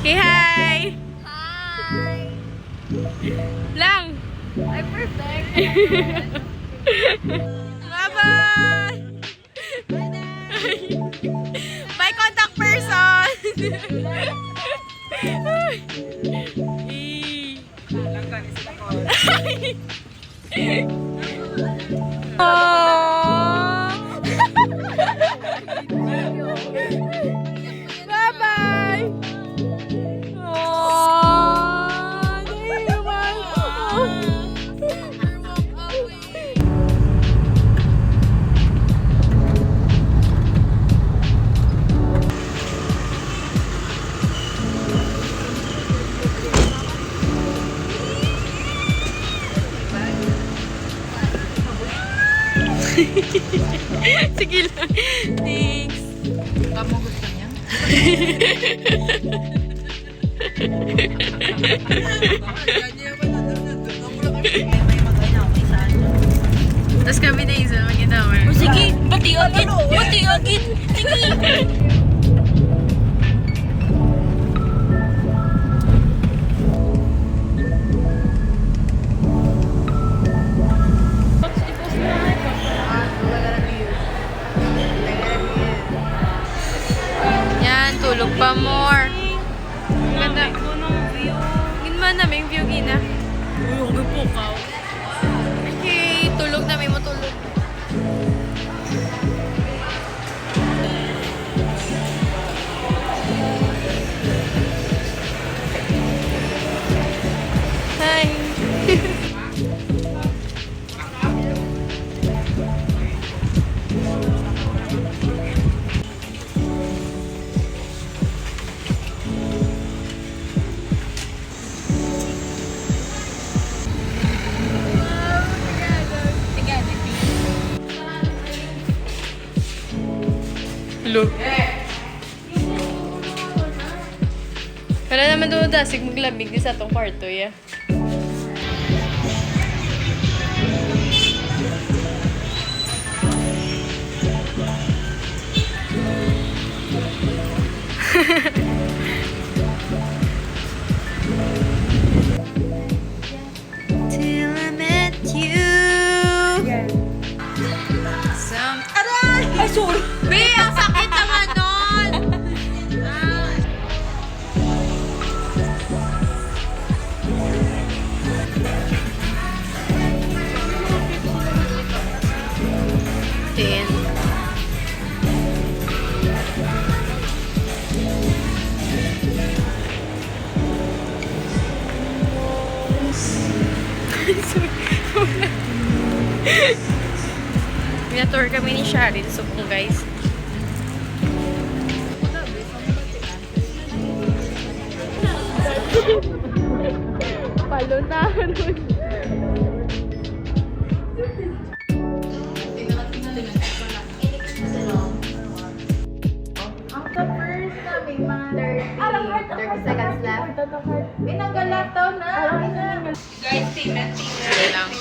Okay, hi! Hi! Lang! I'm perfect. Bye-bye! Bye, contact person! Bye-bye! Sige lang. Thanks. Kamu gusto niya? Tapos kami na isa, mag-inawa. Oh, sige, pati agit! Pati agit! Sige! Yan, tulog pa more. Ganda. Ginman na, may view gina. Uyong ipukaw. Okay, tulog na, may matulog. Hi. Hello. Wala naman doon dasig maglamig di sa atong kwarto, ya. Till I met you. Aray! Ay, sorry! Be, ang sakit naman nun! Ah. Ten. Pinatour kami ni Sharin. So, guys. Palo na. Ang sa first namin, mga 30 seconds left. May nagalato na. Guys, payment. Sige lang.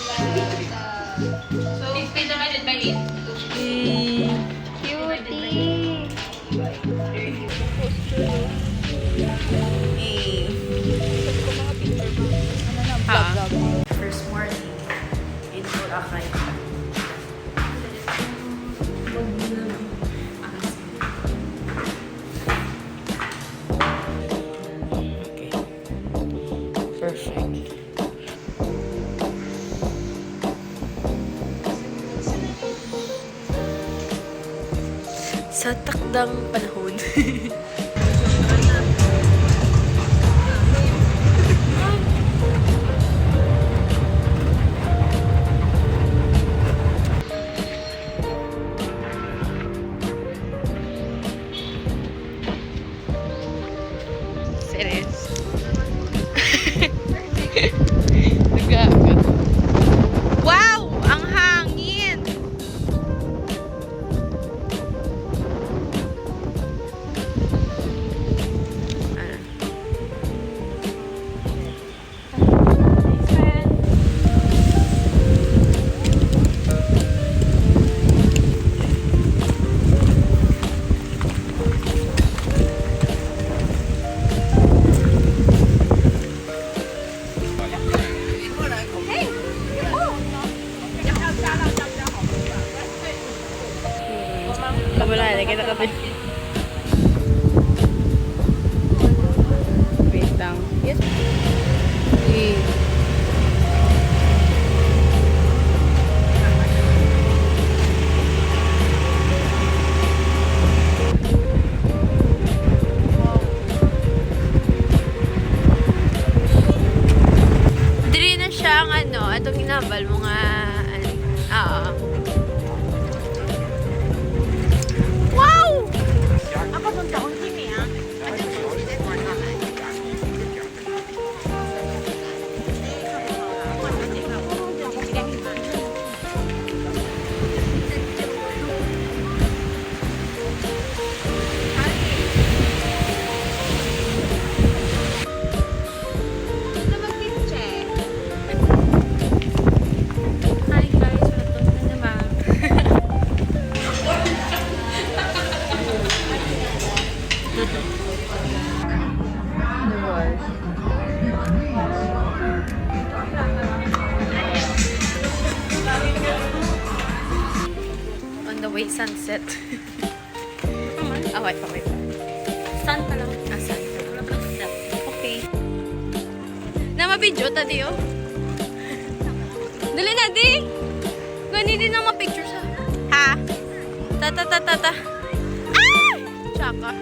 So, it's divided by 8. Cutie! First morning in Boracay. Okay. Perfect. Sa takdang panahon. Serious. Nag-aagat. Wow! Ang hangin! itong hinabal mo nga. Oo. Wow! Ako nung taon kimi ah. Hi guys, welcome na naman. On the way, sunset. Wait pa. Saan pa lang? Sun. Okay. Na mabidyo, tadi oh. Dali na, di! Gani din ang ma-picture sa... Ha? Ta. Ah! Tsaka.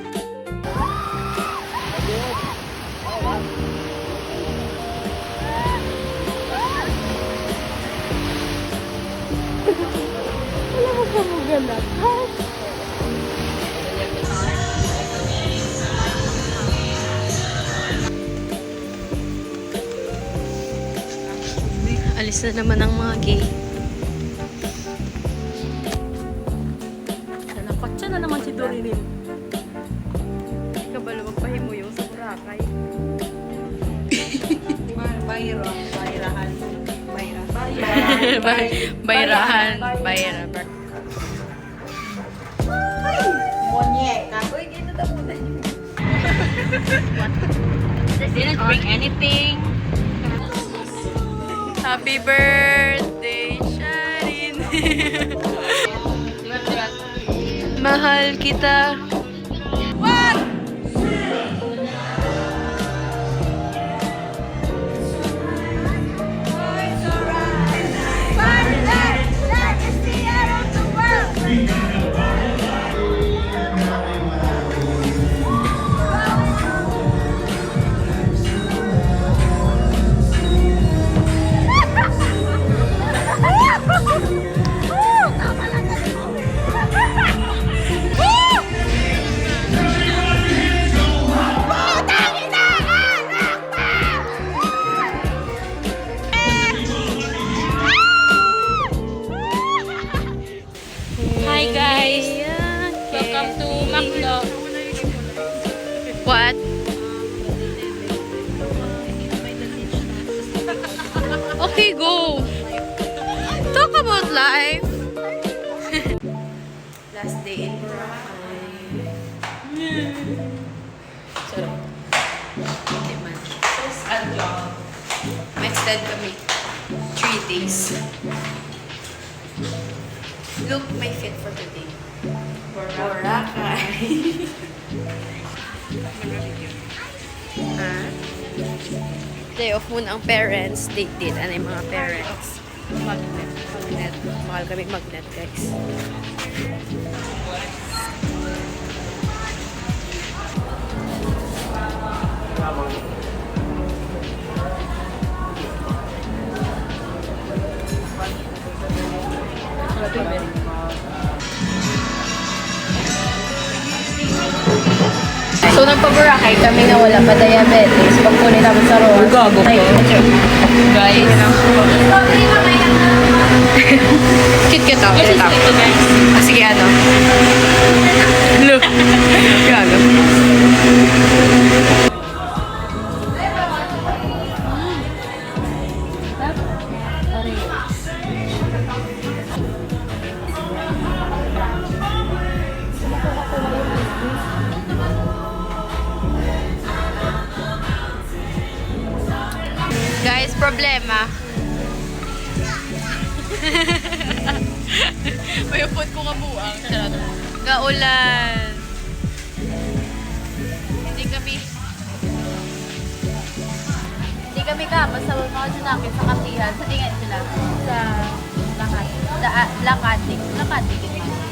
Alis na naman ang mga gay. Nakotsa na naman si Dorinin. Kabalo magpahimuyo sa Boracay. Bayrahan. Monyeka. Uy, gito na muna. Didn't bring anything. Happy birthday, Sharin! Mahal kita. What? Hi guys! Welcome to Macdo. What? Okay, go. Talk about life. Last day in Boracay. Sarap. Hindi man. Ma-extend kami. 3 days. Look, my fit for today. Boracay. Day off muna ang parents. Date. Ano yung mga parents? Magnet. Mahal kami magnet, guys. So, nagpa-Boracay kami na wala pa diabetes. Pagkunin namin sa road. Gago ko. Guys. Cute ako. What is ito guys? Sige, ano? Look. Gago. Guys, problema. May upod ko nga buang. Gaulan. Hindi kami kapag sa mga sinakit sa katihan. Sa tingin sila. Sa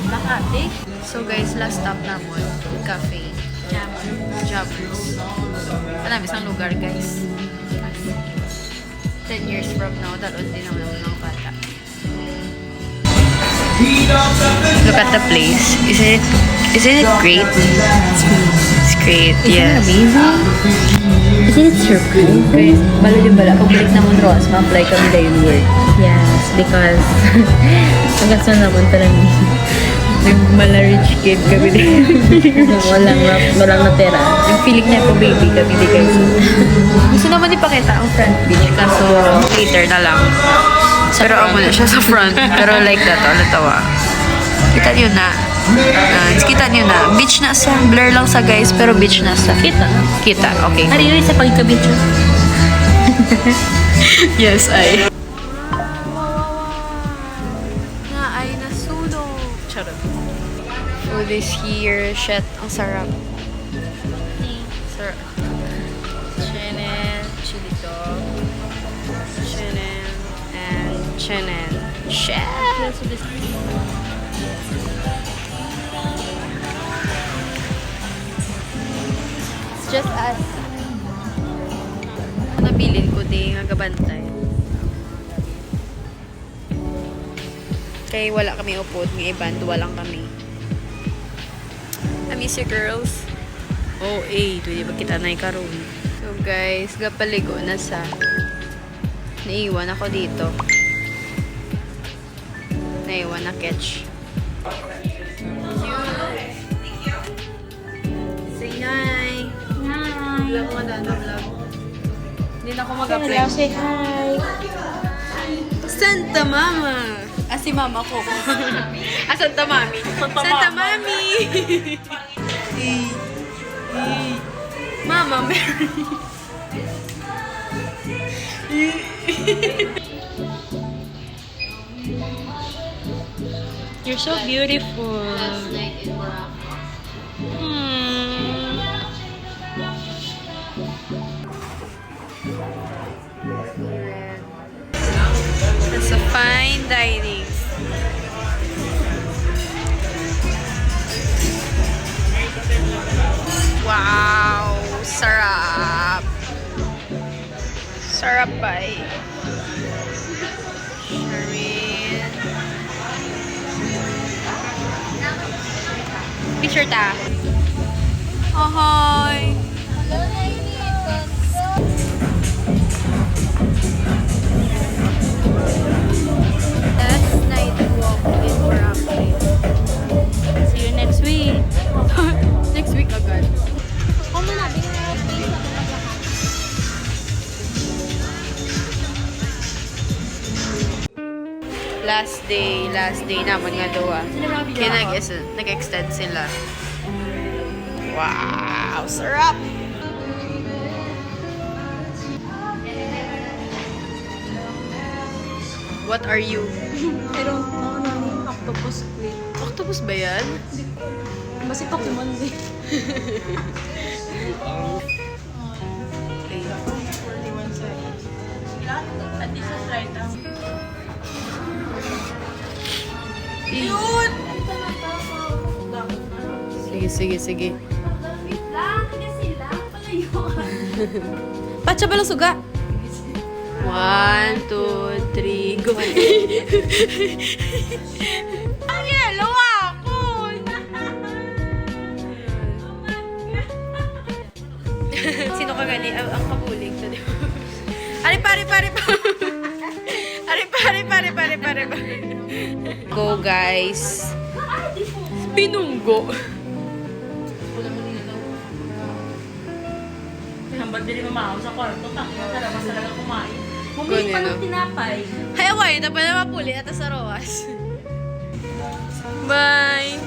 Lakatik. So guys, last stop namin. Cafe. Jammers. Hanap isang lugar guys. 10 years from now, dalon din naman ng bata. Look at the place. Isn't it great? It's great, yes. Amazing. Isn't it surprising? Guys, balo din bala. Pagbalik na mong Ross, ma-apply kami na yung work. Yes, because hanggang saan naman talaga Nag-mala-rich kid kami din. walang natira. Yung feeling na po baby kami di guys. Gusto naman ipakita ang front beach kaso Later na lang. Pero ako na siya sa front. Pero like that, natawa. Kita niyo na. Kita niyo na. Beach na sa. Blur lang sa guys, pero beach na sa. Kita. Kita, okay. Hari yun sa pagkabit siya. Yes, ay. Na ay nasunog. Charot. Food is here. Shit, ang sarap. Sarap. Chinen, chili dog. Chinen, and chinen. Shit. It's just us. Nabilin ko din nga gabantay. Kaya wala kami upod, nga iban, duwa lang kami. I miss you, girls. Oh, pwede ba kita na ikaroon? So guys, gapaligo na sa. Naiwan ako dito. Naiwan na catch. Say hi! Hi! Vlog mo na, vlog. Hindi na ako mag-apply. Say hi. Santa Mama! Si mama ko. Santa Mami. Santa Mami! Mama Mary. You're so beautiful. It's a fine dining. Wow! Sarap! Sarap ba eh? Sharin. Picture ta. Ahoy! Last night walk in Boracay. See you next week. Next week agad. Last day naman nga daw. Kaya nag-extend sila. Wow! Sarap! What are you? I don't know. Octopus squid. Octopus ba yan? Basta Pokemon din. At least sa right now. Yun! Sige. Patsa ba lang suga? 1, 2, 3, go! Ang yellow ako! Sino ka gani? Ang kabuling. Ari, pare. Go, guys. Pinunggo. Hambag din mamahaw sa kwarto. Takot na labas talaga kumain. Bumili pa Ganyan, ng tinapay. Hay, away. Tapos na mapuli at sa roas. Bye!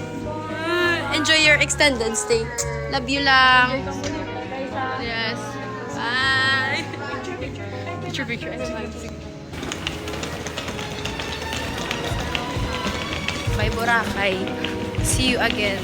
Enjoy your extended stay. Love you lang. Yes. Bye! Picture. Bye, Boracay. See you again.